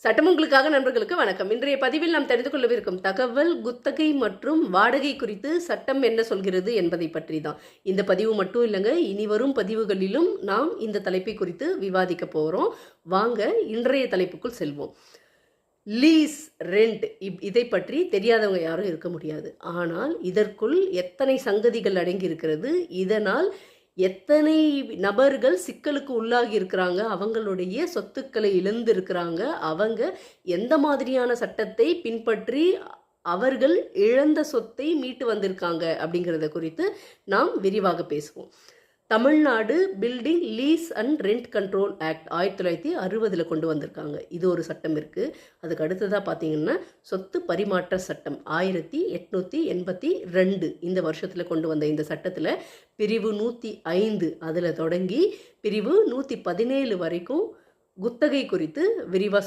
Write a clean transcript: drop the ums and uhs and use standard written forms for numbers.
சட்டம் உங்களுக்காக நண்பர்களுக்கு வணக்கம். இன்றைய பதிவில் நாம் தெரிந்து கொள்ளவிருக்கும் தகவல் குத்தகை மற்றும் வாடகை குறித்து சட்டம் என்ன சொல்கிறது என்பதை பற்றி தான். இந்த பதிவு மட்டும் இல்லைங்க, இனி வரும் பதிவுகளிலும் நாம் இந்த தலைப்பை குறித்து விவாதிக்க போகிறோம். வாங்க இன்றைய தலைப்புக்குள் செல்வோம். லீஸ், ரெண்ட், இதை பற்றி தெரியாதவங்க யாரும் இருக்க முடியாது. ஆனால் இதற்குள் எத்தனை சங்கதிகள் அடங்கி இருக்கிறது, இதனால் எத்தனை நபர்கள் சிக்கலுக்கு உள்ளாகி இருக்கிறாங்க, அவங்களுடைய சொத்துக்களை இழந்திருக்கிறாங்க, அவங்க எந்த மாதிரியான சட்டத்தை பின்பற்றி அவர்கள் இழந்த சொத்தை மீட்டு வந்திருக்காங்க அப்படிங்கிறத குறித்து நாம் விரிவாக பேசுவோம். Tamil Nadu building lease and rent control act 1960 கொண்டு வந்திருக்காங்க. இது ஒரு சட்டம் இருக்குது. அதுக்கு அடுத்ததாக பார்த்தீங்கன்னா சொத்து பரிமாற்ற சட்டம் 1882 இந்த வருஷத்தில் கொண்டு வந்த இந்த சட்டத்தில் பிரிவு 105 அதில் தொடங்கி பிரிவு 117 வரைக்கும் குத்தகை குறித்து விரிவாக